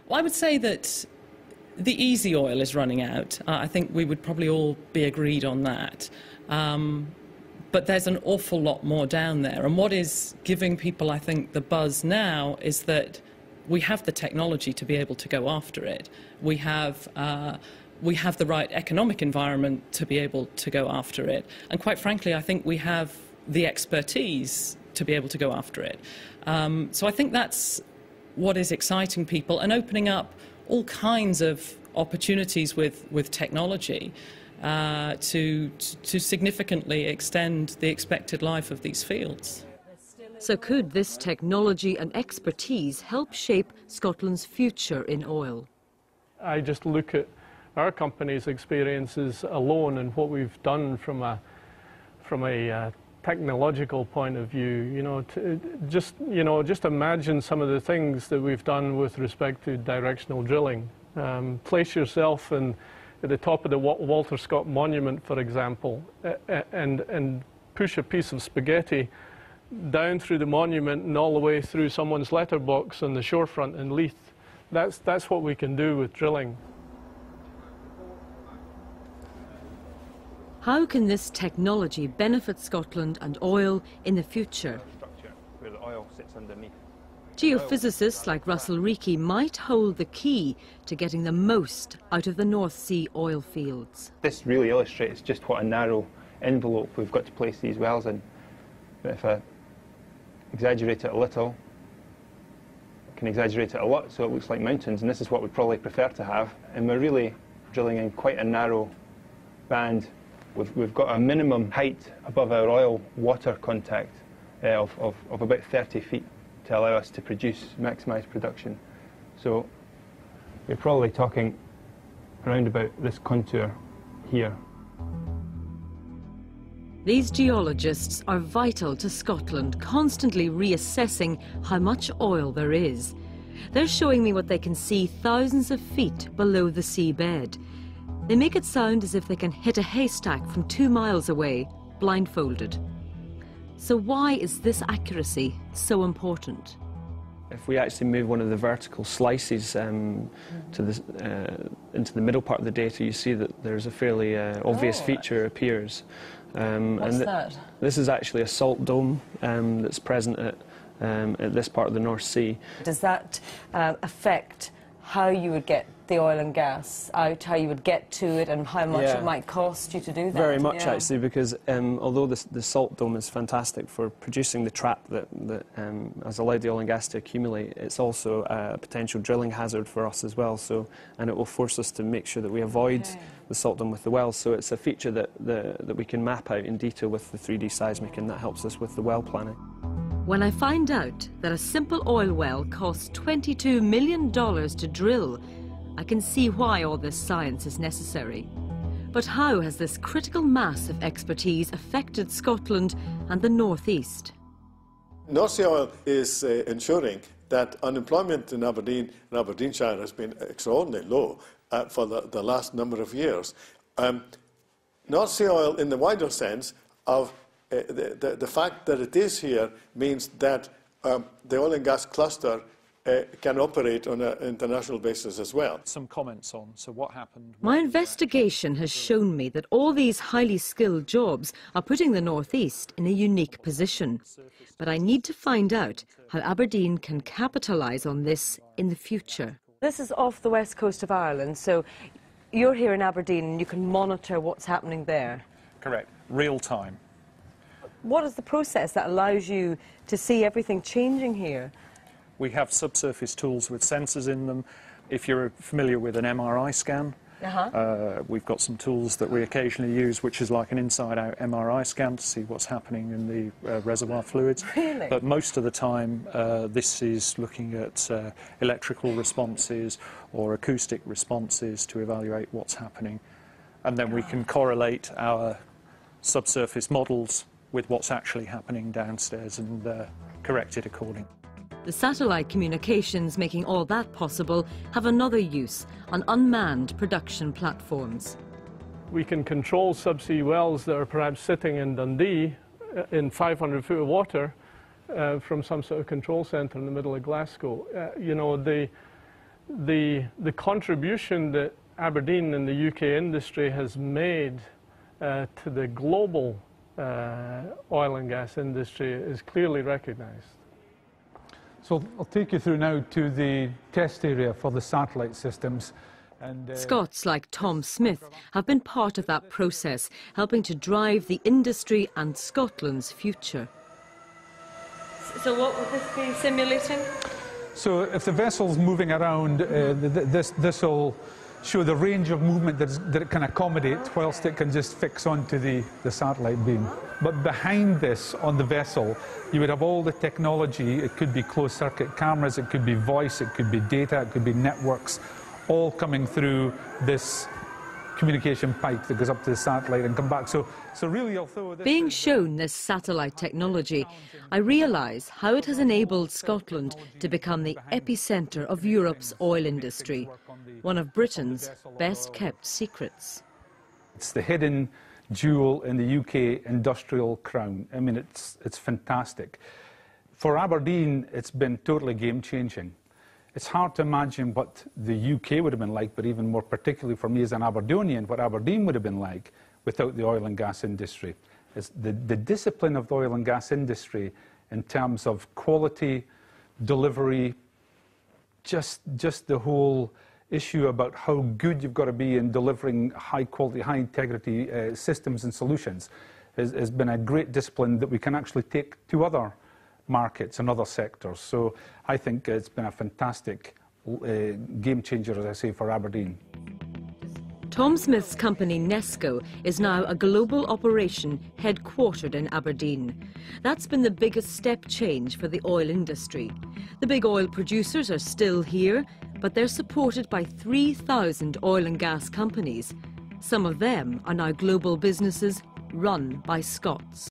Well, I would say that the easy oil is running out. I think we would probably all be agreed on that. But there's an awful lot more down there. And what is giving people, I think, the buzz now is that we have the technology to be able to go after it. We have the right economic environment to be able to go after it. And quite frankly, I think we have the expertise to be able to go after it. So I think that's what is exciting people and opening up all kinds of opportunities with technology to significantly extend the expected life of these fields. So could this technology and expertise help shape Scotland's future in oil? I just look at our company's experiences alone and what we've done from a technological point of view. Just imagine some of the things that we've done with respect to directional drilling. Place yourself at the top of the Walter Scott Monument, for example, and push a piece of spaghetti down through the monument and all the way through someone's letterbox on the shorefront in Leith. That's what we can do with drilling. How can this technology benefit Scotland and oil in the future? Where the oil sits underneath. Geophysicists like Russell Reiki might hold the key to getting the most out of the North Sea oil fields. This really illustrates just what a narrow envelope we've got to place these wells in. But if I exaggerate it a little, I can exaggerate it a lot so it looks like mountains, and this is what we'd probably prefer to have. And we're really drilling in quite a narrow band. We've got a minimum height above our oil water contact of about 30 feet to allow us to maximise production. So we're probably talking around about this contour here. These geologists are vital to Scotland, constantly reassessing how much oil there is. They're showing me what they can see thousands of feet below the seabed. They make it sound as if they can hit a haystack from 2 miles away, blindfolded. So why is this accuracy so important? If we actually move one of the vertical slices into the middle part of the data, you see that there's a fairly obvious feature appears. What's that? This is actually a salt dome that's present at this part of the North Sea. Does that affect how you would get the oil and gas out, how you would get to it, and how much it might cost you to do that? Very much, actually, because although the salt dome is fantastic for producing the trap that has allowed the oil and gas to accumulate, it's also a potential drilling hazard for us as well. And it will force us to make sure that we avoid the salt dome with the wells. So it's a feature that we can map out in detail with the 3D seismic, and that helps us with the well planning. When I find out that a simple oil well costs $22 million to drill, I can see why all this science is necessary. But how has this critical mass of expertise affected Scotland and the North East? North Sea oil is ensuring that unemployment in Aberdeen and Aberdeenshire has been extraordinarily low for the last number of years. North Sea oil, in the wider sense of the fact that it is here, means that the oil and gas cluster can operate on an international basis as well. Some comments on what happened. My investigation has shown me that all these highly skilled jobs are putting the North East in a unique position. But I need to find out how Aberdeen can capitalise on this in the future. This is off the west coast of Ireland, so you're here in Aberdeen and you can monitor what's happening there. Correct. Real time. What is the process that allows you to see everything changing here? We have subsurface tools with sensors in them. If you're familiar with an MRI scan, we've got some tools that we occasionally use, which is like an inside-out MRI scan to see what's happening in the reservoir fluids. Really? But most of the time, this is looking at electrical responses or acoustic responses to evaluate what's happening. And then we can correlate our subsurface models with what's actually happening downstairs and correct it accordingly. The satellite communications making all that possible have another use on unmanned production platforms. We can control subsea wells that are perhaps sitting in Dundee in 500 foot of water from some sort of control centre in the middle of Glasgow. the contribution that Aberdeen and the UK industry has made to the global oil and gas industry is clearly recognised. So I'll take you through now to the test area for the satellite systems. And, Scots like Tom Smith have been part of that process, helping to drive the industry and Scotland's future. So what would this be simulating? So if the vessel's moving around, this will show the range of movement that it can accommodate whilst it can just fix onto the satellite beam. But behind this, on the vessel, you would have all the technology. It could be closed-circuit cameras, it could be voice, it could be data, it could be networks, all coming through this communication pipe that goes up to the satellite and come back. So really, although being shown this satellite technology, I realise how it has enabled Scotland to become the epicentre of Europe's oil industry, one of Britain's best-kept secrets. It's the hidden jewel in the UK industrial crown. I mean, it's fantastic. For Aberdeen, it's been totally game-changing. It's hard to imagine what the UK would have been like, but even more particularly for me as an Aberdonian, what Aberdeen would have been like without the oil and gas industry. It's the discipline of the oil and gas industry in terms of quality, delivery, just the whole issue about how good you've got to be in delivering high quality, high integrity systems and solutions has been a great discipline that we can actually take to other markets and other sectors. So I think it's been a fantastic game changer, as I say, for Aberdeen. Tom Smith's company Nesco is now a global operation headquartered in Aberdeen. That's been the biggest step change for the oil industry. The big oil producers are still here, but they're supported by 3,000 oil and gas companies. Some of them are now global businesses run by Scots.